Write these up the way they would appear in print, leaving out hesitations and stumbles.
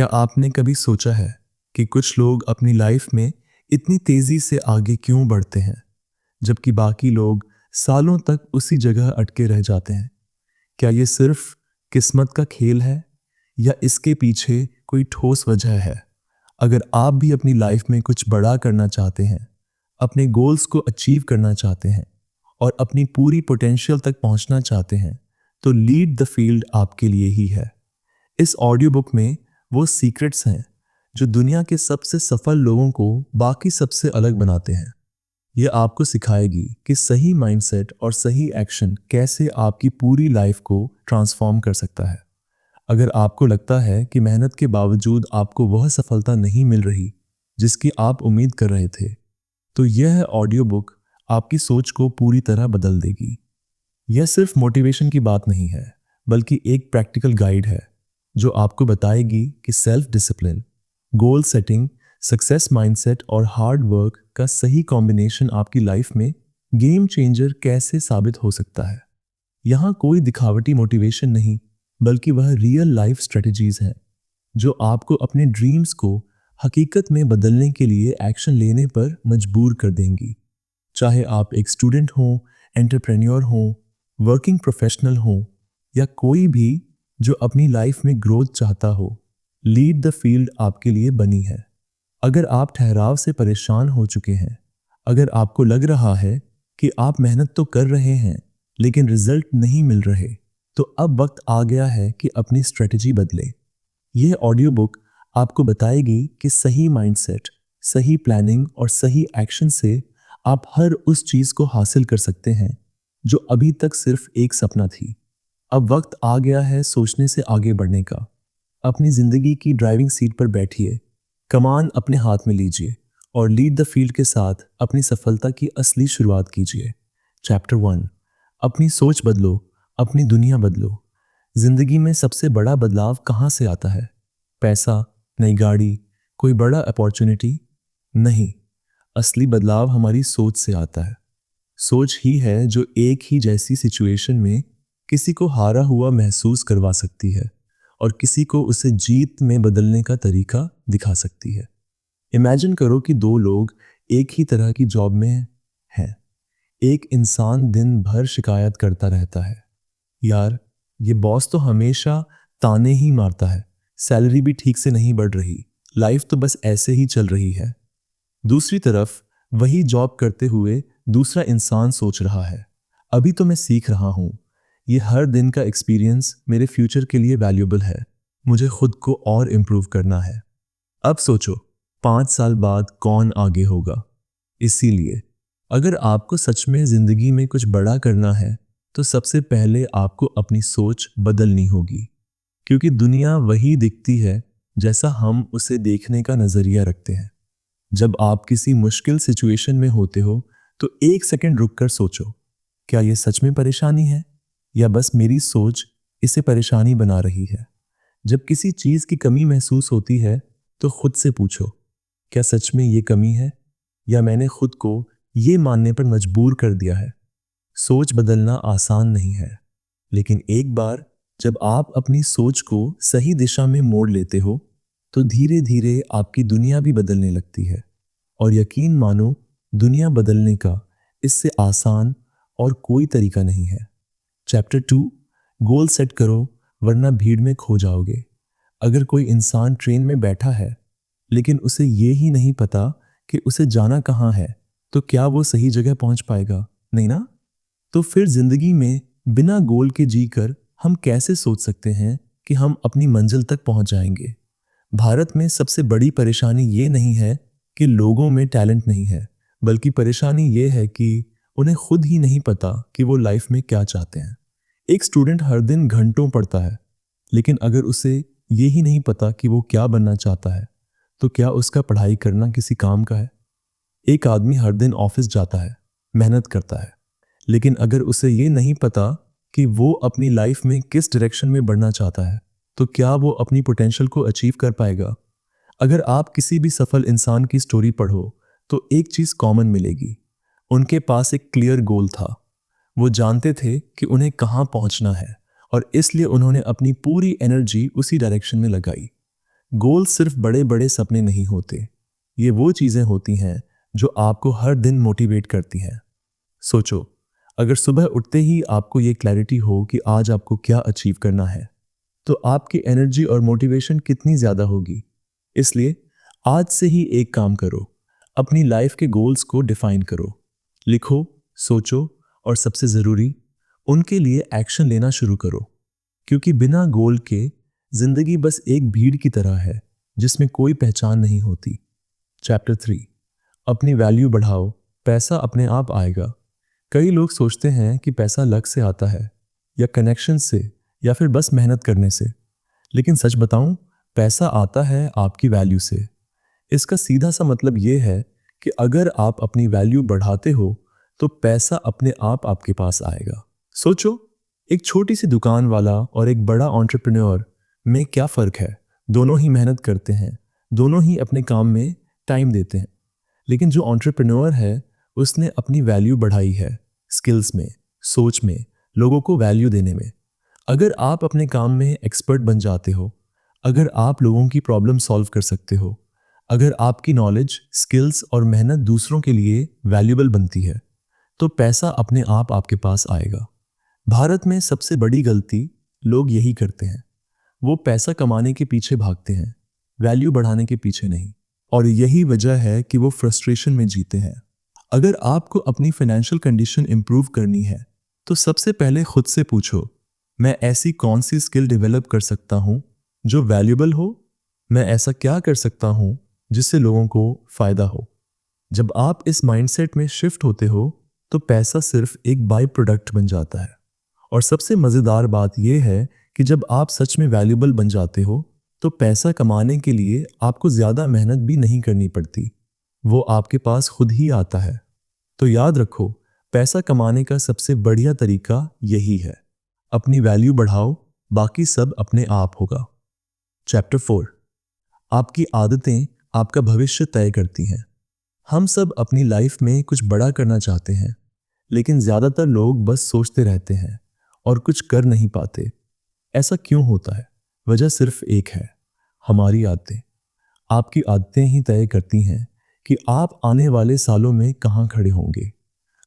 क्या आपने कभी सोचा है कि कुछ लोग अपनी लाइफ में इतनी तेजी से आगे क्यों बढ़ते हैं, जबकि बाकी लोग सालों तक उसी जगह अटके रह जाते हैं? क्या ये सिर्फ किस्मत का खेल है या इसके पीछे कोई ठोस वजह है? अगर आप भी अपनी लाइफ में कुछ बड़ा करना चाहते हैं, अपने गोल्स को अचीव करना चाहते हैं और अपनी पूरी पोटेंशियल तक पहुंचना चाहते हैं, तो लीड द फील्ड आपके लिए ही है। इस ऑडियो बुक में वो सीक्रेट्स हैं जो दुनिया के सबसे सफल लोगों को बाकी सबसे अलग बनाते हैं। ये आपको सिखाएगी कि सही माइंडसेट और सही एक्शन कैसे आपकी पूरी लाइफ को ट्रांसफॉर्म कर सकता है। अगर आपको लगता है कि मेहनत के बावजूद आपको वह सफलता नहीं मिल रही जिसकी आप उम्मीद कर रहे थे, तो यह ऑडियो बुक आपकी सोच को पूरी तरह बदल देगी। यह सिर्फ मोटिवेशन की बात नहीं है, बल्कि एक प्रैक्टिकल गाइड है जो आपको बताएगी कि self discipline, goal setting, success mindset और हार्ड वर्क का सही कॉम्बिनेशन आपकी लाइफ में गेम चेंजर कैसे साबित हो सकता है। यहाँ कोई दिखावटी मोटिवेशन नहीं, बल्कि वह रियल लाइफ स्ट्रेटजीज हैं जो आपको अपने ड्रीम्स को हकीकत में बदलने के लिए एक्शन लेने पर मजबूर कर देंगी। चाहे आप एक स्टूडेंट हों, एंटरप्रेन्योर हों, वर्किंग प्रोफेशनल हों या कोई भी जो अपनी लाइफ में ग्रोथ चाहता हो, लीड द फील्ड आपके लिए बनी है। अगर आप ठहराव से परेशान हो चुके हैं, अगर आपको लग रहा है कि आप मेहनत तो कर रहे हैं लेकिन रिजल्ट नहीं मिल रहे, तो अब वक्त आ गया है कि अपनी स्ट्रेटजी बदलें। यह ऑडियो बुक आपको बताएगी कि सही माइंडसेट, सही प्लानिंग और सही एक्शन से आप हर उस चीज को हासिल कर सकते हैं जो अभी तक सिर्फ एक सपना थी। अब वक्त आ गया है सोचने से आगे बढ़ने का। अपनी जिंदगी की ड्राइविंग सीट पर बैठिए, कमान अपने हाथ में लीजिए और लीड द फील्ड के साथ अपनी सफलता की असली शुरुआत कीजिए। चैप्टर 1, अपनी सोच बदलो, अपनी दुनिया बदलो। जिंदगी में सबसे बड़ा बदलाव कहाँ से आता है? पैसा, नई गाड़ी, कोई बड़ा अपॉर्चुनिटी? नहीं, असली बदलाव हमारी सोच से आता है। सोच ही है जो एक ही जैसी सिचुएशन में किसी को हारा हुआ महसूस करवा सकती है और किसी को उसे जीत में बदलने का तरीका दिखा सकती है। इमेजिन करो कि दो लोग एक ही तरह की जॉब में हैं। एक इंसान दिन भर शिकायत करता रहता है, यार ये बॉस तो हमेशा ताने ही मारता है, सैलरी भी ठीक से नहीं बढ़ रही, लाइफ तो बस ऐसे ही चल रही है। दूसरी तरफ वही जॉब करते हुए दूसरा इंसान सोच रहा है, अभी तो मैं सीख रहा हूँ, ये हर दिन का एक्सपीरियंस मेरे फ्यूचर के लिए वैल्यूएबल है, मुझे खुद को और इम्प्रूव करना है। अब सोचो, 5 साल बाद कौन आगे होगा? इसीलिए अगर आपको सच में जिंदगी में कुछ बड़ा करना है, तो सबसे पहले आपको अपनी सोच बदलनी होगी, क्योंकि दुनिया वही दिखती है जैसा हम उसे देखने का नजरिया रखते हैं। जब आप किसी मुश्किल सिचुएशन में होते हो, तो एक सेकंड रुककर सोचो, क्या यह सच में परेशानी है या बस मेरी सोच इसे परेशानी बना रही है? जब किसी चीज की कमी महसूस होती है, तो खुद से पूछो, क्या सच में ये कमी है या मैंने खुद को ये मानने पर मजबूर कर दिया है? सोच बदलना आसान नहीं है, लेकिन एक बार जब आप अपनी सोच को सही दिशा में मोड़ लेते हो, तो धीरे धीरे आपकी दुनिया भी बदलने लगती है। और यकीन मानो, दुनिया बदलने का इससे आसान और कोई तरीका नहीं है। चैप्टर 2, गोल सेट करो वरना भीड़ में खो जाओगे। अगर कोई इंसान ट्रेन में बैठा है लेकिन उसे ये ही नहीं पता कि उसे जाना कहाँ है, तो क्या वो सही जगह पहुंच पाएगा? नहीं ना? तो फिर जिंदगी में बिना गोल के जीकर हम कैसे सोच सकते हैं कि हम अपनी मंजिल तक पहुंच जाएंगे? भारत में सबसे बड़ी परेशानी ये नहीं है कि लोगों में टैलेंट नहीं है, बल्कि परेशानी ये है कि उन्हें खुद ही नहीं पता कि वो लाइफ में क्या चाहते हैं। एक स्टूडेंट हर दिन घंटों पढ़ता है, लेकिन अगर उसे ये ही नहीं पता कि वो क्या बनना चाहता है, तो क्या उसका पढ़ाई करना किसी काम का है? एक आदमी हर दिन ऑफिस जाता है, मेहनत करता है, लेकिन अगर उसे ये नहीं पता कि वो अपनी लाइफ में किस डायरेक्शन में बढ़ना चाहता है, तो क्या वो अपनी पोटेंशियल को अचीव कर पाएगा? अगर आप किसी भी सफल इंसान की स्टोरी पढ़ो, तो एक चीज कॉमन मिलेगी, उनके पास एक क्लियर गोल था। वो जानते थे कि उन्हें कहाँ पहुंचना है और इसलिए उन्होंने अपनी पूरी एनर्जी उसी डायरेक्शन में लगाई। गोल सिर्फ बड़े बड़े सपने नहीं होते, ये वो चीज़ें होती हैं जो आपको हर दिन मोटिवेट करती हैं। सोचो, अगर सुबह उठते ही आपको ये क्लैरिटी हो कि आज आपको क्या अचीव करना है, तो आपकी एनर्जी और मोटिवेशन कितनी ज़्यादा होगी। इसलिए आज से ही एक काम करो, अपनी लाइफ के गोल्स को डिफाइन करो। लिखो, सोचो और सबसे ज़रूरी, उनके लिए एक्शन लेना शुरू करो। क्योंकि बिना गोल के जिंदगी बस एक भीड़ की तरह है जिसमें कोई पहचान नहीं होती। चैप्टर 3, अपनी वैल्यू बढ़ाओ, पैसा अपने आप आएगा। कई लोग सोचते हैं कि पैसा लक से आता है, या कनेक्शन से, या फिर बस मेहनत करने से। लेकिन सच बताऊं, पैसा आता है आपकी वैल्यू से। इसका सीधा सा मतलब ये है कि अगर आप अपनी वैल्यू बढ़ाते हो तो पैसा अपने आप आपके पास आएगा। सोचो, एक छोटी सी दुकान वाला और एक बड़ा एंटरप्रेन्योर में क्या फ़र्क है। दोनों ही मेहनत करते हैं, दोनों ही अपने काम में टाइम देते हैं। लेकिन जो एंटरप्रेन्योर है उसने अपनी वैल्यू बढ़ाई है, स्किल्स में, सोच में, लोगों को वैल्यू देने में। अगर आप अपने काम में एक्सपर्ट बन जाते हो, अगर आप लोगों की प्रॉब्लम सॉल्व कर सकते हो, अगर आपकी नॉलेज, स्किल्स और मेहनत दूसरों के लिए वैल्यूबल बनती है, तो पैसा अपने आप आपके पास आएगा। भारत में सबसे बड़ी गलती लोग यही करते हैं, वो पैसा कमाने के पीछे भागते हैं, वैल्यू बढ़ाने के पीछे नहीं। और यही वजह है कि वो फ्रस्ट्रेशन में जीते हैं। अगर आपको अपनी फाइनेंशियल कंडीशन इंप्रूव करनी है, तो सबसे पहले खुद से पूछो, मैं ऐसी कौन सी स्किल डेवलप कर सकता हूँ जो वैल्यूबल हो? मैं ऐसा क्या कर सकता हूँ जिससे लोगों को फ़ायदा हो? जब आप इस माइंडसेट में शिफ्ट होते हो, तो पैसा सिर्फ एक बाई प्रोडक्ट बन जाता है। और सबसे मज़ेदार बात यह है कि जब आप सच में वैल्यूबल बन जाते हो, तो पैसा कमाने के लिए आपको ज़्यादा मेहनत भी नहीं करनी पड़ती, वो आपके पास खुद ही आता है। तो याद रखो, पैसा कमाने का सबसे बढ़िया तरीका यही है, अपनी वैल्यू बढ़ाओ, बाकी सब अपने आप होगा। चैप्टर 4, आपकी आदतें आपका भविष्य तय करती हैं। हम सब अपनी लाइफ में कुछ बड़ा करना चाहते हैं, लेकिन ज़्यादातर लोग बस सोचते रहते हैं और कुछ कर नहीं पाते। ऐसा क्यों होता है? वजह सिर्फ एक है, हमारी आदतें। आपकी आदतें ही तय करती हैं कि आप आने वाले सालों में कहाँ खड़े होंगे।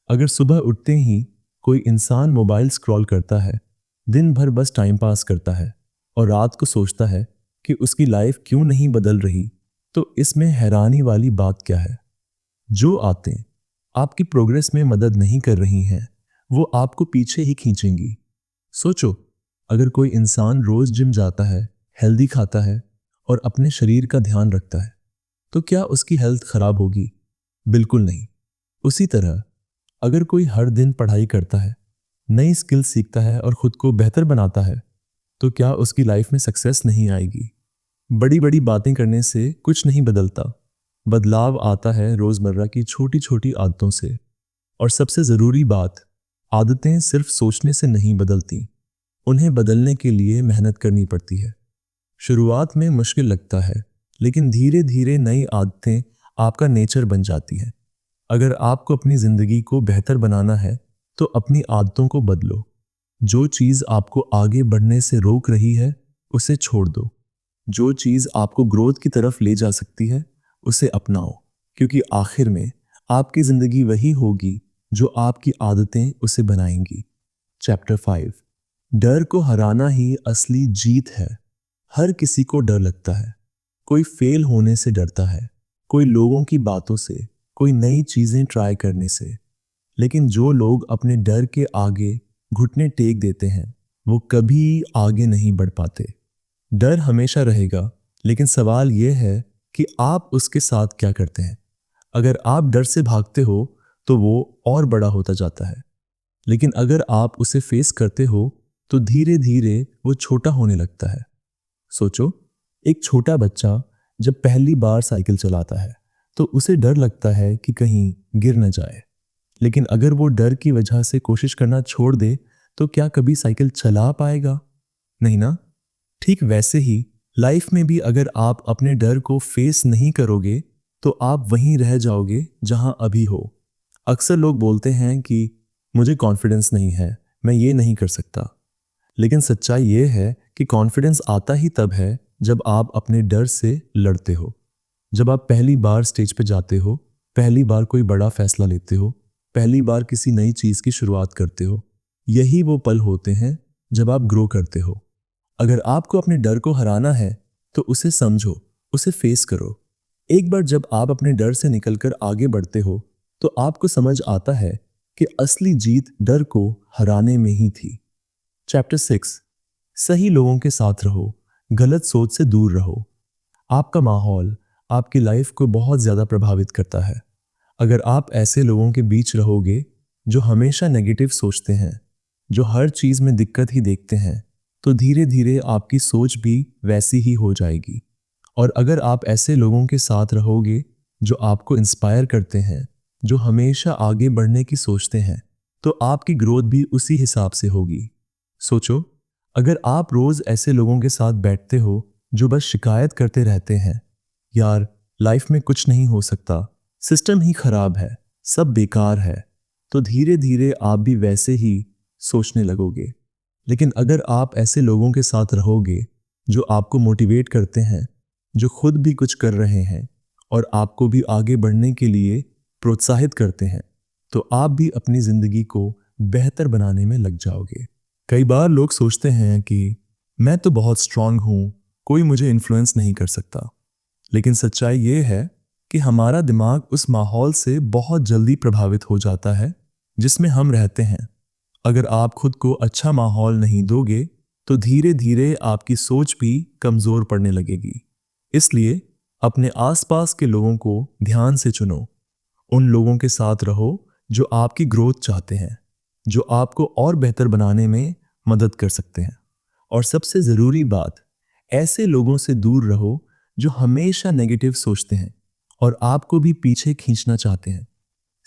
अगर सुबह उठते ही कोई इंसान मोबाइल स्क्रॉल करता है, दिन भर बस टाइम पास करता है और रात को सोचता है कि उसकी लाइफ क्यों नहीं बदल रही, तो इसमें हैरानी वाली बात क्या है? जो आदतें आपकी प्रोग्रेस में मदद नहीं कर रही हैं, वो आपको पीछे ही खींचेंगी। सोचो, अगर कोई इंसान रोज जिम जाता है, हेल्दी खाता है और अपने शरीर का ध्यान रखता है, तो क्या उसकी हेल्थ खराब होगी? बिल्कुल नहीं। उसी तरह अगर कोई हर दिन पढ़ाई करता है, नई स्किल सीखता है और खुद को बेहतर बनाता है, तो क्या उसकी लाइफ में सक्सेस नहीं आएगी? बड़ी बड़ी बातें करने से कुछ नहीं बदलता, बदलाव आता है रोजमर्रा की छोटी छोटी आदतों से। और सबसे ज़रूरी बात, आदतें सिर्फ सोचने से नहीं बदलती, उन्हें बदलने के लिए मेहनत करनी पड़ती है। शुरुआत में मुश्किल लगता है, लेकिन धीरे धीरे नई आदतें आपका नेचर बन जाती हैं। अगर आपको अपनी ज़िंदगी को बेहतर बनाना है, तो अपनी आदतों को बदलो। जो चीज़ आपको आगे बढ़ने से रोक रही है, उसे छोड़ दो। जो चीज़ आपको ग्रोथ की तरफ ले जा सकती है, उसे अपनाओ। क्योंकि आखिर में आपकी ज़िंदगी वही होगी जो आपकी आदतें उसे बनाएंगी। चैप्टर 5, डर को हराना ही असली जीत है। हर किसी को डर लगता है। कोई फेल होने से डरता है, कोई लोगों की बातों से, कोई नई चीज़ें ट्राई करने से। लेकिन जो लोग अपने डर के आगे घुटने टेक देते हैं, वो कभी आगे नहीं बढ़ पाते। डर हमेशा रहेगा, लेकिन सवाल यह है कि आप उसके साथ क्या करते हैं। अगर आप डर से भागते हो, तो वो और बड़ा होता जाता है। लेकिन अगर आप उसे फेस करते हो, तो धीरे धीरे वो छोटा होने लगता है। सोचो, एक छोटा बच्चा जब पहली बार साइकिल चलाता है, तो उसे डर लगता है कि कहीं गिर न जाए। लेकिन अगर वो डर की वजह से कोशिश करना छोड़ दे, तो क्या कभी साइकिल चला पाएगा? नहीं ना? ठीक वैसे ही लाइफ में भी अगर आप अपने डर को फेस नहीं करोगे, तो आप वहीं रह जाओगे जहां अभी हो। अक्सर लोग बोलते हैं कि मुझे कॉन्फिडेंस नहीं है, मैं ये नहीं कर सकता। लेकिन सच्चाई ये है कि कॉन्फिडेंस आता ही तब है जब आप अपने डर से लड़ते हो, जब आप पहली बार स्टेज पे जाते हो, पहली बार कोई बड़ा फैसला लेते हो, पहली बार किसी नई चीज की शुरुआत करते हो, यही वो पल होते हैं जब आप ग्रो करते हो। अगर आपको अपने डर को हराना है तो उसे समझो, उसे फेस करो। एक बार जब आप अपने डर से निकलकर आगे बढ़ते हो तो आपको समझ आता है कि असली जीत डर को हराने में ही थी। चैप्टर 6, सही लोगों के साथ रहो, गलत सोच से दूर रहो। आपका माहौल आपकी लाइफ को बहुत ज़्यादा प्रभावित करता है। अगर आप ऐसे लोगों के बीच रहोगे जो हमेशा नेगेटिव सोचते हैं, जो हर चीज़ में दिक्कत ही देखते हैं, तो धीरे धीरे आपकी सोच भी वैसी ही हो जाएगी। और अगर आप ऐसे लोगों के साथ रहोगे जो आपको इंस्पायर करते हैं, जो हमेशा आगे बढ़ने की सोचते हैं, तो आपकी ग्रोथ भी उसी हिसाब से होगी। सोचो, अगर आप रोज़ ऐसे लोगों के साथ बैठते हो जो बस शिकायत करते रहते हैं, यार लाइफ में कुछ नहीं हो सकता, सिस्टम ही खराब है, सब बेकार है, तो धीरे धीरे आप भी वैसे ही सोचने लगोगे। लेकिन अगर आप ऐसे लोगों के साथ रहोगे जो आपको मोटिवेट करते हैं, जो खुद भी कुछ कर रहे हैं और आपको भी आगे बढ़ने के लिए प्रोत्साहित करते हैं, तो आप भी अपनी ज़िंदगी को बेहतर बनाने में लग जाओगे। कई बार लोग सोचते हैं कि मैं तो बहुत स्ट्रांग हूँ, कोई मुझे इन्फ्लुएंस नहीं कर सकता। लेकिन सच्चाई ये है कि हमारा दिमाग उस माहौल से बहुत जल्दी प्रभावित हो जाता है जिसमें हम रहते हैं। अगर आप खुद को अच्छा माहौल नहीं दोगे तो धीरे धीरे आपकी सोच भी कमज़ोर पड़ने लगेगी। इसलिए अपने आसपास के लोगों को ध्यान से चुनो। उन लोगों के साथ रहो जो आपकी ग्रोथ चाहते हैं, जो आपको और बेहतर बनाने में मदद कर सकते हैं। और सबसे ज़रूरी बात, ऐसे लोगों से दूर रहो जो हमेशा नेगेटिव सोचते हैं और आपको भी पीछे खींचना चाहते हैं।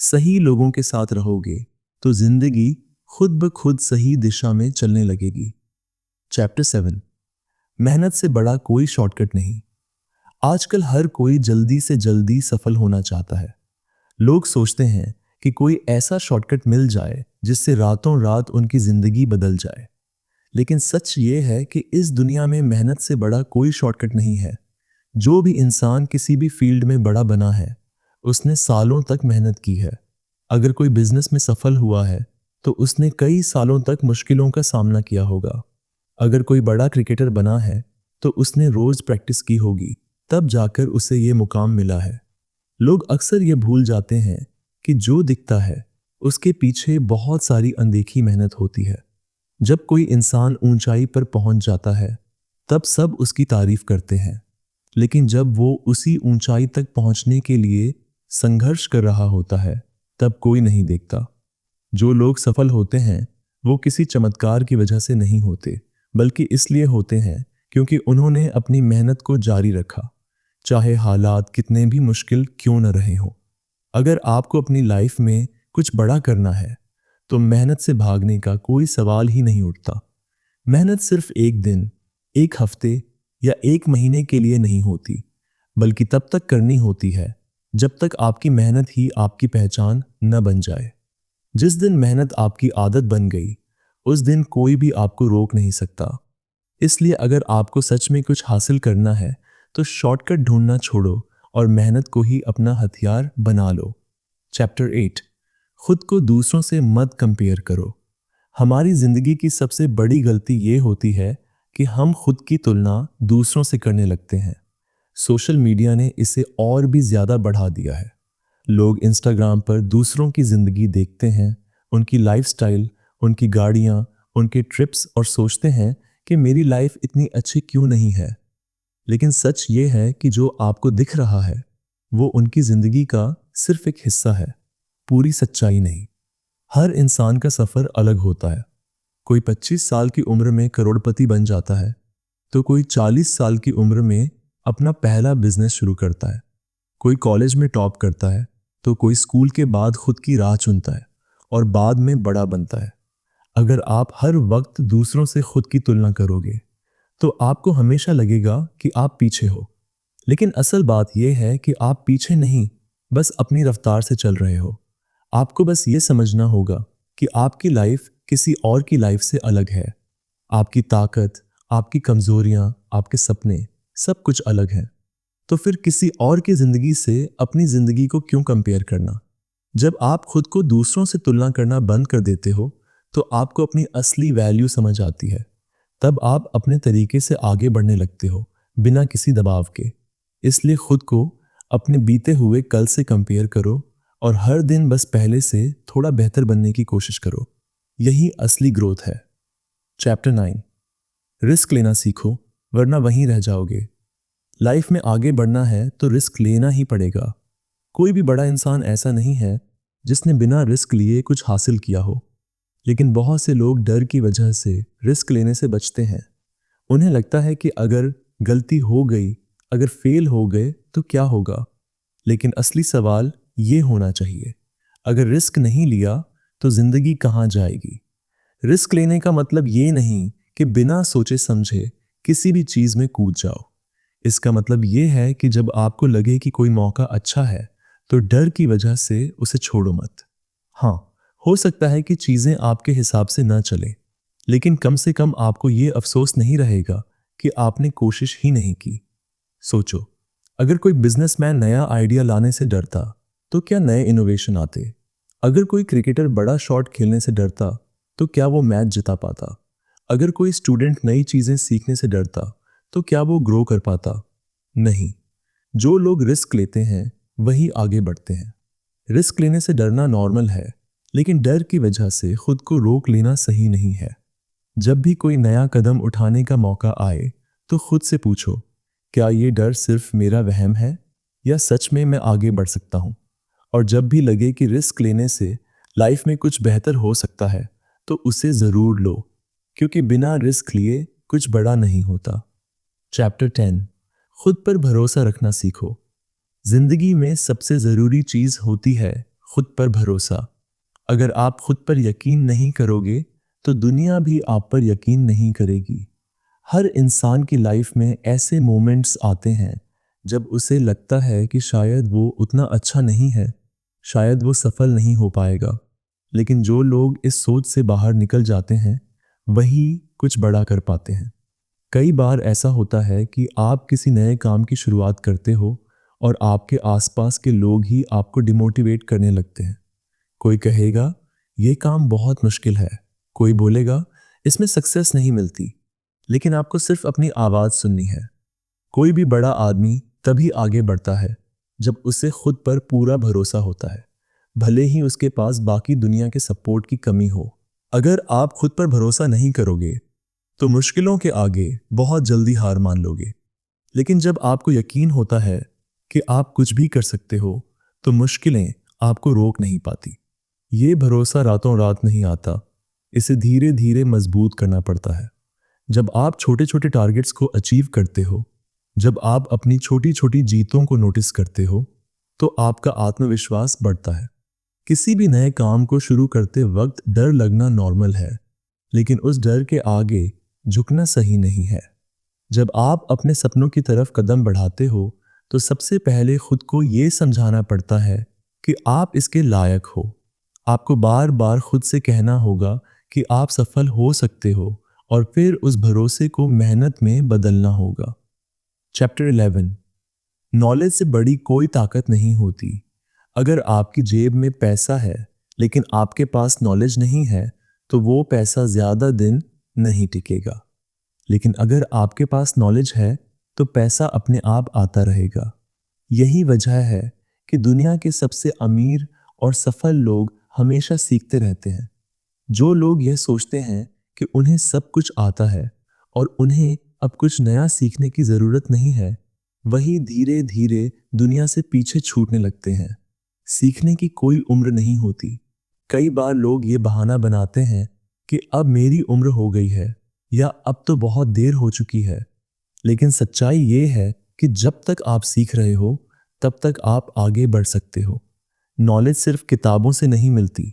सही लोगों के साथ रहोगे तो जिंदगी खुद ब खुद सही दिशा में चलने लगेगी। चैप्टर 7, मेहनत से बड़ा कोई शॉर्टकट नहीं। आजकल हर कोई जल्दी से जल्दी सफल होना चाहता है। लोग सोचते हैं कि कोई ऐसा शॉर्टकट मिल जाए जिससे रातों रात उनकी जिंदगी बदल जाए। लेकिन सच ये है कि इस दुनिया में मेहनत से बड़ा कोई शॉर्टकट नहीं है। जो भी इंसान किसी भी फील्ड में बड़ा बना है, उसने सालों तक मेहनत की है। अगर कोई बिजनेस में सफल हुआ है तो उसने कई सालों तक मुश्किलों का सामना किया होगा। अगर कोई बड़ा क्रिकेटर बना है तो उसने रोज प्रैक्टिस की होगी, तब जाकर उसे ये मुकाम मिला है। लोग अक्सर ये भूल जाते हैं कि जो दिखता है उसके पीछे बहुत सारी अनदेखी मेहनत होती है। जब कोई इंसान ऊंचाई पर पहुंच जाता है तब सब उसकी तारीफ करते हैं, लेकिन जब वो उसी ऊंचाई तक पहुंचने के लिए संघर्ष कर रहा होता है तब कोई नहीं देखता। जो लोग सफल होते हैं वो किसी चमत्कार की वजह से नहीं होते, बल्कि इसलिए होते हैं क्योंकि उन्होंने अपनी मेहनत को जारी रखा, चाहे हालात कितने भी मुश्किल क्यों न रहे हों। अगर आपको अपनी लाइफ में कुछ बड़ा करना है तो मेहनत से भागने का कोई सवाल ही नहीं उठता। मेहनत सिर्फ एक दिन, एक हफ्ते या एक महीने के लिए नहीं होती, बल्कि तब तक करनी होती है जब तक आपकी मेहनत ही आपकी पहचान न बन जाए। जिस दिन मेहनत आपकी आदत बन गई, उस दिन कोई भी आपको रोक नहीं सकता। इसलिए अगर आपको सच में कुछ हासिल करना है तो शॉर्टकट ढूंढना छोड़ो और मेहनत को ही अपना हथियार बना लो। चैप्टर 8, खुद को दूसरों से मत कंपेयर करो। हमारी जिंदगी की सबसे बड़ी गलती ये होती है कि हम खुद की तुलना दूसरों से करने लगते हैं। सोशल मीडिया ने इसे और भी ज्यादा बढ़ा दिया है। लोग इंस्टाग्राम पर दूसरों की जिंदगी देखते हैं, उनकी लाइफस्टाइल, उनकी गाड़ियाँ, उनके ट्रिप्स, और सोचते हैं कि मेरी लाइफ इतनी अच्छी क्यों नहीं है। लेकिन सच ये है कि जो आपको दिख रहा है वो उनकी जिंदगी का सिर्फ एक हिस्सा है, पूरी सच्चाई नहीं। हर इंसान का सफर अलग होता है। कोई 25 साल की उम्र में करोड़पति बन जाता है तो कोई 40 साल की उम्र में अपना पहला बिजनेस शुरू करता है। कोई कॉलेज में टॉप करता है तो कोई स्कूल के बाद खुद की राह चुनता है और बाद में बड़ा बनता है। अगर आप हर वक्त दूसरों से खुद की तुलना करोगे तो आपको हमेशा लगेगा कि आप पीछे हो। लेकिन असल बात यह है कि आप पीछे नहीं, बस अपनी रफ्तार से चल रहे हो। आपको बस ये समझना होगा कि आपकी लाइफ किसी और की लाइफ से अलग है। आपकी ताकत, आपकी कमजोरियां, आपके सपने सब कुछ अलग है। तो फिर किसी और की जिंदगी से अपनी जिंदगी को क्यों कंपेयर करना? जब आप खुद को दूसरों से तुलना करना बंद कर देते हो तो आपको अपनी असली वैल्यू समझ आती है। तब आप अपने तरीके से आगे बढ़ने लगते हो, बिना किसी दबाव के। इसलिए खुद को अपने बीते हुए कल से कंपेयर करो और हर दिन बस पहले से थोड़ा बेहतर बनने की कोशिश करो। यही असली ग्रोथ है। चैप्टर 9, रिस्क लेना सीखो, वरना वहीं रह जाओगे। लाइफ में आगे बढ़ना है तो रिस्क लेना ही पड़ेगा। कोई भी बड़ा इंसान ऐसा नहीं है जिसने बिना रिस्क लिए कुछ हासिल किया हो। लेकिन बहुत से लोग डर की वजह से रिस्क लेने से बचते हैं। उन्हें लगता है कि अगर गलती हो गई, अगर फेल हो गए तो क्या होगा। लेकिन असली सवाल ये होना चाहिए, अगर रिस्क नहीं लिया तो जिंदगी कहाँ जाएगी। रिस्क लेने का मतलब ये नहीं कि बिना सोचे समझे किसी भी चीज में कूद जाओ। इसका मतलब ये है कि जब आपको लगे कि कोई मौका अच्छा है तो डर की वजह से उसे छोड़ो मत। हाँ, हो सकता है कि चीजें आपके हिसाब से ना चलें, लेकिन कम से कम आपको ये अफसोस नहीं रहेगा कि आपने कोशिश ही नहीं की। सोचो, अगर कोई बिजनेसमैन नया आइडिया लाने से डरता तो क्या नए इनोवेशन आते? अगर कोई क्रिकेटर बड़ा शॉट खेलने से डरता तो क्या वो मैच जिता पाता? अगर कोई स्टूडेंट नई चीजें सीखने से डरता तो क्या वो ग्रो कर पाता? नहीं। जो लोग रिस्क लेते हैं वही आगे बढ़ते हैं। रिस्क लेने से डरना नॉर्मल है, लेकिन डर की वजह से खुद को रोक लेना सही नहीं है। जब भी कोई नया कदम उठाने का मौका आए तो खुद से पूछो, क्या ये डर सिर्फ मेरा वहम है या सच में मैं आगे बढ़ सकता हूँ? और जब भी लगे कि रिस्क लेने से लाइफ में कुछ बेहतर हो सकता है तो उसे ज़रूर लो, क्योंकि बिना रिस्क लिए कुछ बड़ा नहीं होता। चैप्टर 10, खुद पर भरोसा रखना सीखो। जिंदगी में सबसे ज़रूरी चीज़ होती है खुद पर भरोसा। अगर आप खुद पर यकीन नहीं करोगे तो दुनिया भी आप पर यकीन नहीं करेगी। हर इंसान की लाइफ में ऐसे मोमेंट्स आते हैं जब उसे लगता है कि शायद वो उतना अच्छा नहीं है, शायद वो सफल नहीं हो पाएगा। लेकिन जो लोग इस सोच से बाहर निकल जाते हैं वही कुछ बड़ा कर पाते हैं। कई बार ऐसा होता है कि आप किसी नए काम की शुरुआत करते हो और आपके आसपास के लोग ही आपको डिमोटिवेट करने लगते हैं। कोई कहेगा ये काम बहुत मुश्किल है, कोई बोलेगा इसमें सक्सेस नहीं मिलती। लेकिन आपको सिर्फ अपनी आवाज़ सुननी है। कोई भी बड़ा आदमी तभी आगे बढ़ता है जब उसे खुद पर पूरा भरोसा होता है, भले ही उसके पास बाकी दुनिया के सपोर्ट की कमी हो। अगर आप खुद पर भरोसा नहीं करोगे तो मुश्किलों के आगे बहुत जल्दी हार मान लोगे। लेकिन जब आपको यकीन होता है कि आप कुछ भी कर सकते हो तो मुश्किलें आपको रोक नहीं पाती। ये भरोसा रातों रात नहीं आता, इसे धीरे धीरे मजबूत करना पड़ता है। जब आप छोटे छोटे टारगेट्स को अचीव करते हो, जब आप अपनी छोटी छोटी जीतों को नोटिस करते हो तो आपका आत्मविश्वास बढ़ता है। किसी भी नए काम को शुरू करते वक्त डर लगना नॉर्मल है, लेकिन उस डर के आगे झुकना सही नहीं है। जब आप अपने सपनों की तरफ कदम बढ़ाते हो तो सबसे पहले खुद को ये समझाना पड़ता है कि आप इसके लायक हो। आपको बार बार खुद से कहना होगा कि आप सफल हो सकते हो और फिर उस भरोसे को मेहनत में बदलना होगा। चैप्टर 11, नॉलेज से बड़ी कोई ताकत नहीं होती। अगर आपकी जेब में पैसा है लेकिन आपके पास नॉलेज नहीं है तो वो पैसा ज़्यादा दिन नहीं टिकेगा। लेकिन अगर आपके पास नॉलेज है तो पैसा अपने आप आता रहेगा। यही वजह है कि दुनिया के सबसे अमीर और सफल लोग हमेशा सीखते रहते हैं। जो लोग यह सोचते हैं कि उन्हें सब कुछ आता है और उन्हें अब कुछ नया सीखने की ज़रूरत नहीं है, वही धीरे धीरे दुनिया से पीछे छूटने लगते हैं। सीखने की कोई उम्र नहीं होती। कई बार लोग ये बहाना बनाते हैं कि अब मेरी उम्र हो गई है या अब तो बहुत देर हो चुकी है। लेकिन सच्चाई ये है कि जब तक आप सीख रहे हो तब तक आप आगे बढ़ सकते हो। नॉलेज सिर्फ किताबों से नहीं मिलती,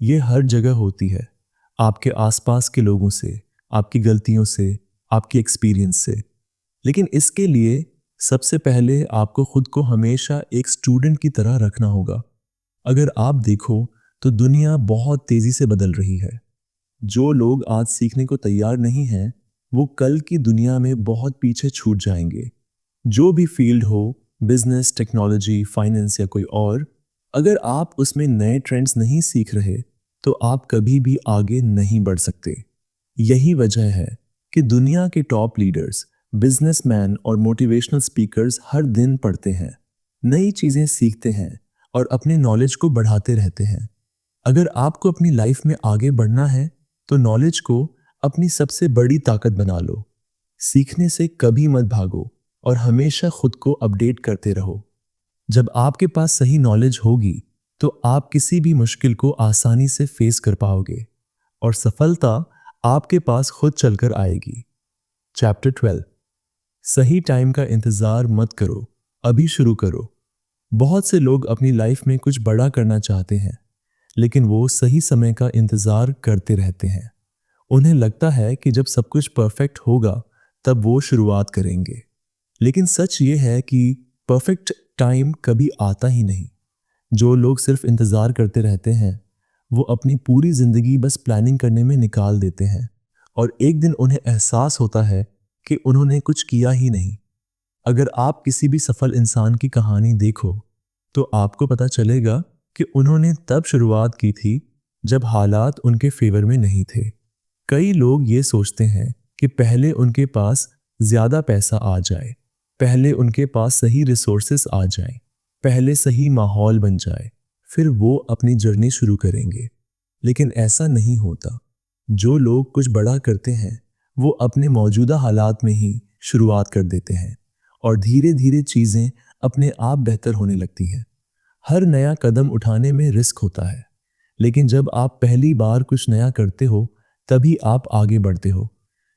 ये हर जगह होती है। आपके आसपास के लोगों से, आपकी गलतियों से, आपकी एक्सपीरियंस से। लेकिन इसके लिए सबसे पहले आपको खुद को हमेशा एक स्टूडेंट की तरह रखना होगा। अगर आप देखो तो दुनिया बहुत तेजी से बदल रही है। जो लोग आज सीखने को तैयार नहीं हैं वो कल की दुनिया में बहुत पीछे छूट जाएंगे। जो भी फील्ड हो, बिजनेस, टेक्नोलॉजी, फाइनेंस या कोई और, अगर आप उसमें नए ट्रेंड्स नहीं सीख रहे तो आप कभी भी आगे नहीं बढ़ सकते। यही वजह है कि दुनिया के टॉप लीडर्स, बिजनेसमैन और मोटिवेशनल स्पीकर्स हर दिन पढ़ते हैं, नई चीज़ें सीखते हैं और अपने नॉलेज को बढ़ाते रहते हैं। अगर आपको अपनी लाइफ में आगे बढ़ना है तो नॉलेज को अपनी सबसे बड़ी ताकत बना लो। सीखने से कभी मत भागो और हमेशा खुद को अपडेट करते रहो। जब आपके पास सही नॉलेज होगी तो आप किसी भी मुश्किल को आसानी से फेस कर पाओगे और सफलता आपके पास खुद चलकर आएगी। चैप्टर 12। सही टाइम का इंतजार मत करो, अभी शुरू करो। बहुत से लोग अपनी लाइफ में कुछ बड़ा करना चाहते हैं, लेकिन वो सही समय का इंतजार करते रहते हैं। उन्हें लगता है कि जब सब कुछ परफेक्ट होगा तब वो शुरुआत करेंगे। लेकिन सच ये है कि परफेक्ट टाइम कभी आता ही नहीं। जो लोग सिर्फ इंतज़ार करते रहते हैं वो अपनी पूरी ज़िंदगी बस प्लानिंग करने में निकाल देते हैं और एक दिन उन्हें एहसास होता है कि उन्होंने कुछ किया ही नहीं। अगर आप किसी भी सफल इंसान की कहानी देखो तो आपको पता चलेगा कि उन्होंने तब शुरुआत की थी जब हालात उनके फेवर में नहीं थे। कई लोग ये सोचते हैं कि पहले उनके पास ज़्यादा पैसा आ जाए, पहले उनके पास सही रिसोर्सेस आ जाएं, पहले सही माहौल बन जाए, फिर वो अपनी जर्नी शुरू करेंगे। लेकिन ऐसा नहीं होता। जो लोग कुछ बड़ा करते हैं वो अपने मौजूदा हालात में ही शुरुआत कर देते हैं और धीरे धीरे चीज़ें अपने आप बेहतर होने लगती हैं। हर नया कदम उठाने में रिस्क होता है, लेकिन जब आप पहली बार कुछ नया करते हो तभी आप आगे बढ़ते हो।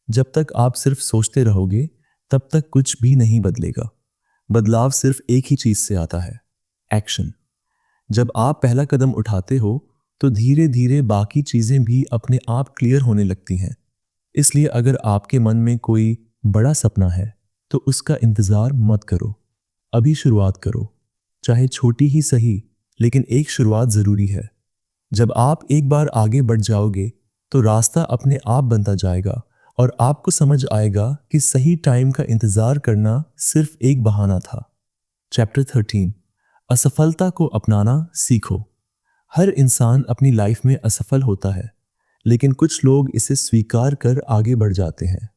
जब तक आप सिर्फ सोचते रहोगे तब तक कुछ भी नहीं बदलेगा। बदलाव सिर्फ एक ही चीज़ से आता है, एक्शन। जब आप पहला कदम उठाते हो तो धीरे धीरे बाकी चीज़ें भी अपने आप क्लियर होने लगती हैं। इसलिए अगर आपके मन में कोई बड़ा सपना है तो उसका इंतज़ार मत करो, अभी शुरुआत करो। चाहे छोटी ही सही, लेकिन एक शुरुआत ज़रूरी है। जब आप एक बार आगे बढ़ जाओगे तो रास्ता अपने आप बनता जाएगा और आपको समझ आएगा कि सही टाइम का इंतज़ार करना सिर्फ एक बहाना था। चैप्टर 13। असफलता को अपनाना सीखो। हर इंसान अपनी लाइफ में असफल होता है, लेकिन कुछ लोग इसे स्वीकार कर आगे बढ़ जाते हैं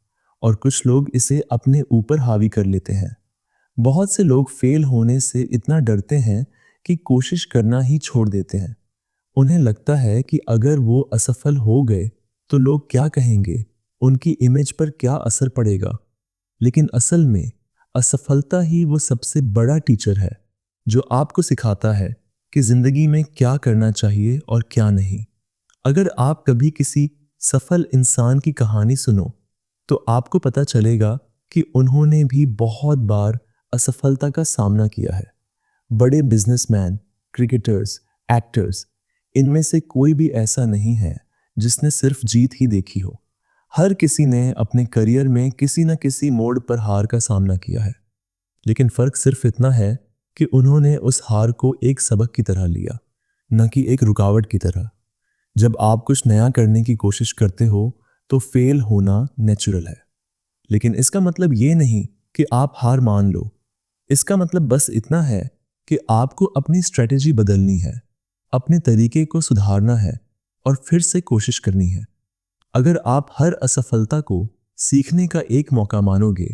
और कुछ लोग इसे अपने ऊपर हावी कर लेते हैं। बहुत से लोग फेल होने से इतना डरते हैं कि कोशिश करना ही छोड़ देते हैं। उन्हें लगता है कि अगर वो असफल हो गए तो लोग क्या कहेंगे, उनकी इमेज पर क्या असर पड़ेगा। लेकिन असल में असफलता ही वो सबसे बड़ा टीचर है जो आपको सिखाता है कि जिंदगी में क्या करना चाहिए और क्या नहीं। अगर आप कभी किसी सफल इंसान की कहानी सुनो तो आपको पता चलेगा कि उन्होंने भी बहुत बार असफलता का सामना किया है। बड़े बिजनेसमैन, क्रिकेटर्स, एक्टर्स, इनमें से कोई भी ऐसा नहीं है जिसने सिर्फ जीत ही देखी हो। हर किसी ने अपने करियर में किसी न किसी मोड़ पर हार का सामना किया है, लेकिन फर्क सिर्फ इतना है कि उन्होंने उस हार को एक सबक की तरह लिया, न कि एक रुकावट की तरह। जब आप कुछ नया करने की कोशिश करते हो तो फेल होना नेचुरल है, लेकिन इसका मतलब ये नहीं कि आप हार मान लो। इसका मतलब बस इतना है कि आपको अपनी स्ट्रेटेजी बदलनी है, अपने तरीके को सुधारना है और फिर से कोशिश करनी है। अगर आप हर असफलता को सीखने का एक मौका मानोगे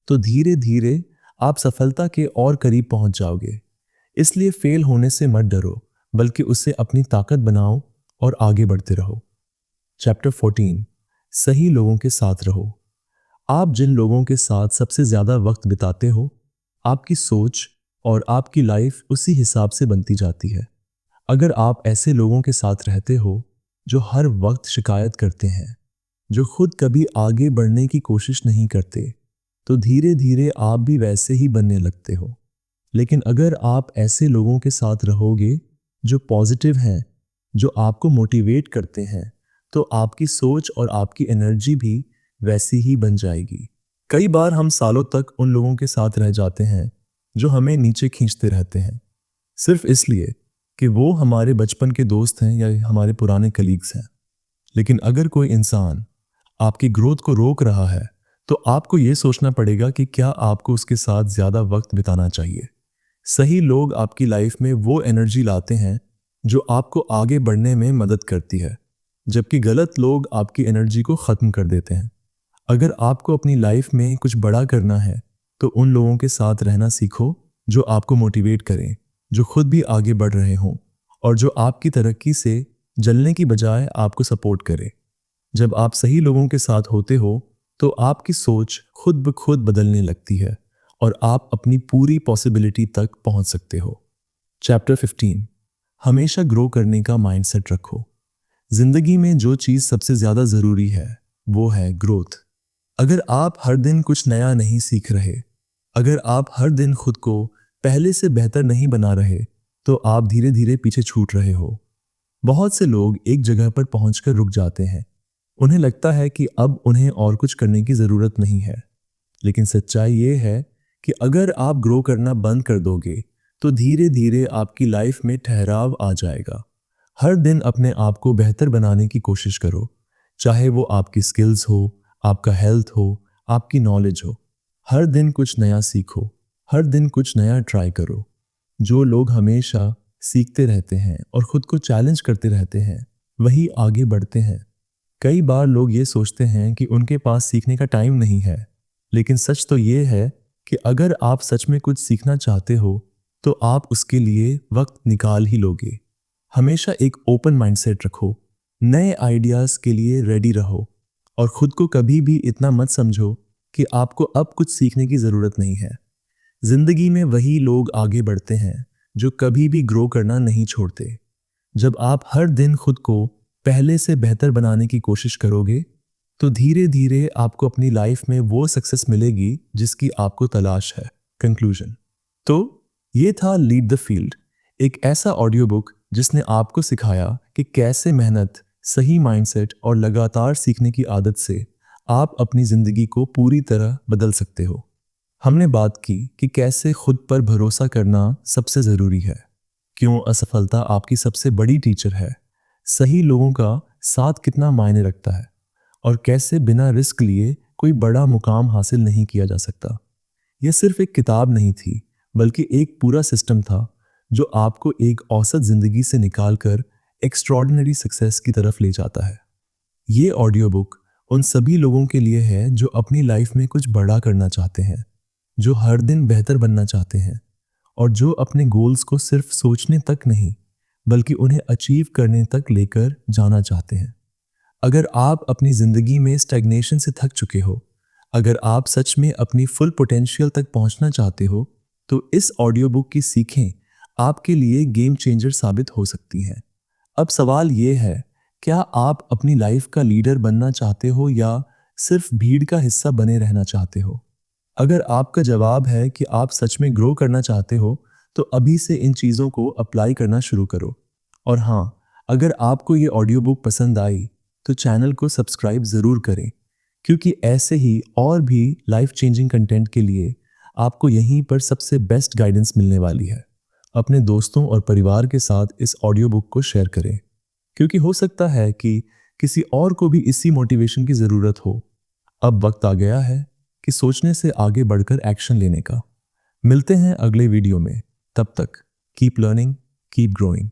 तो धीरे धीरे आप सफलता के और करीब पहुंच जाओगे। इसलिए फेल होने से मत डरो, बल्कि उससे अपनी ताकत बनाओ और आगे बढ़ते रहो। चैप्टर 14। सही लोगों के साथ रहो। आप जिन लोगों के साथ सबसे ज़्यादा वक्त बिताते हो, आपकी सोच और आपकी लाइफ उसी हिसाब से बनती जाती है। अगर आप ऐसे लोगों के साथ रहते हो जो हर वक्त शिकायत करते हैं, जो खुद कभी आगे बढ़ने की कोशिश नहीं करते, तो धीरे धीरे आप भी वैसे ही बनने लगते हो। लेकिन अगर आप ऐसे लोगों के साथ रहोगे जो पॉजिटिव हैं, जो आपको मोटिवेट करते हैं, तो आपकी सोच और आपकी एनर्जी भी वैसी ही बन जाएगी। कई बार हम सालों तक उन लोगों के साथ रह जाते हैं जो हमें नीचे खींचते रहते हैं, सिर्फ इसलिए कि वो हमारे बचपन के दोस्त हैं या हमारे पुराने कलीग्स हैं। लेकिन अगर कोई इंसान आपकी ग्रोथ को रोक रहा है तो आपको ये सोचना पड़ेगा कि क्या आपको उसके साथ ज़्यादा वक्त बिताना चाहिए। सही लोग आपकी लाइफ में वो एनर्जी लाते हैं जो आपको आगे बढ़ने में मदद करती है, जबकि गलत लोग आपकी एनर्जी को ख़त्म कर देते हैं। अगर आपको अपनी लाइफ में कुछ बड़ा करना है तो उन लोगों के साथ रहना सीखो जो आपको मोटिवेट करें, जो खुद भी आगे बढ़ रहे हों और जो आपकी तरक्की से जलने की बजाय आपको सपोर्ट करें। जब आप सही लोगों के साथ होते हो तो आपकी सोच खुद ब खुद बदलने लगती है और आप अपनी पूरी पॉसिबिलिटी तक पहुंच सकते हो। चैप्टर 15, हमेशा ग्रो करने का माइंडसेट रखो। जिंदगी में जो चीज़ सबसे ज़्यादा ज़रूरी है वो है ग्रोथ। अगर आप हर दिन कुछ नया नहीं सीख रहे, अगर आप हर दिन खुद को पहले से बेहतर नहीं बना रहे, तो आप धीरे धीरे पीछे छूट रहे हो। बहुत से लोग एक जगह पर पहुंचकर रुक जाते हैं। उन्हें लगता है कि अब उन्हें और कुछ करने की ज़रूरत नहीं है। लेकिन सच्चाई ये है कि अगर आप ग्रो करना बंद कर दोगे तो धीरे धीरे आपकी लाइफ में ठहराव आ जाएगा। हर दिन अपने आप को बेहतर बनाने की कोशिश करो, चाहे वो आपकी स्किल्स हो, आपका हेल्थ हो, आपकी नॉलेज हो। हर दिन कुछ नया सीखो, हर दिन कुछ नया ट्राई करो। जो लोग हमेशा सीखते रहते हैं और खुद को चैलेंज करते रहते हैं वही आगे बढ़ते हैं। कई बार लोग ये सोचते हैं कि उनके पास सीखने का टाइम नहीं है, लेकिन सच तो ये है कि अगर आप सच में कुछ सीखना चाहते हो तो आप उसके लिए वक्त निकाल ही लोगे। हमेशा एक ओपन माइंडसेट रखो, नए आइडियाज़ के लिए रेडी रहो और खुद को कभी भी इतना मत समझो कि आपको अब कुछ सीखने की ज़रूरत नहीं है। जिंदगी में वही लोग आगे बढ़ते हैं जो कभी भी ग्रो करना नहीं छोड़ते। जब आप हर दिन खुद को पहले से बेहतर बनाने की कोशिश करोगे तो धीरे धीरे आपको अपनी लाइफ में वो सक्सेस मिलेगी जिसकी आपको तलाश है। कंक्लूजन, तो ये था लीड द फील्ड, एक ऐसा ऑडियो बुक जिसने आपको सिखाया कि कैसे मेहनत, सही माइंडसेट और लगातार सीखने की आदत से आप अपनी ज़िंदगी को पूरी तरह बदल सकते हो। हमने बात की कि कैसे खुद पर भरोसा करना सबसे ज़रूरी है, क्यों असफलता आपकी सबसे बड़ी टीचर है, सही लोगों का साथ कितना मायने रखता है और कैसे बिना रिस्क लिए कोई बड़ा मुकाम हासिल नहीं किया जा सकता। यह सिर्फ एक किताब नहीं थी, बल्कि एक पूरा सिस्टम था जो आपको एक औसत ज़िंदगी से निकालकर एक्स्ट्रॉर्डिनरी सक्सेस की तरफ ले जाता है। ये ऑडियो बुक उन सभी लोगों के लिए है जो अपनी लाइफ में कुछ बड़ा करना चाहते हैं, जो हर दिन बेहतर बनना चाहते हैं और जो अपने गोल्स को सिर्फ सोचने तक नहीं बल्कि उन्हें अचीव करने तक लेकर जाना चाहते हैं। अगर आप अपनी ज़िंदगी में स्टैग्नेशन से थक चुके हो, अगर आप सच में अपनी फुल पोटेंशियल तक पहुंचना चाहते हो, तो इस ऑडियो बुक की सीखें आपके लिए गेम चेंजर साबित हो सकती हैं। अब सवाल ये है, क्या आप अपनी लाइफ का लीडर बनना चाहते हो या सिर्फ भीड़ का हिस्सा बने रहना चाहते हो? अगर आपका जवाब है कि आप सच में ग्रो करना चाहते हो, तो अभी से इन चीज़ों को अप्लाई करना शुरू करो। और हाँ, अगर आपको ये ऑडियो बुक पसंद आई, तो चैनल को सब्सक्राइब ज़रूर करें, क्योंकि ऐसे ही और भी लाइफ चेंजिंग कंटेंट के लिए आपको यहीं पर सबसे बेस्ट गाइडेंस मिलने वाली है। अपने दोस्तों और परिवार के साथ इस ऑडियो बुक को शेयर करें, क्योंकि हो सकता है कि किसी और को भी इसी मोटिवेशन की ज़रूरत हो। अब वक्त आ गया है कि सोचने से आगे बढ़कर एक्शन लेने का। मिलते हैं अगले वीडियो में, तब तक कीप लर्निंग, कीप ग्रोइंग।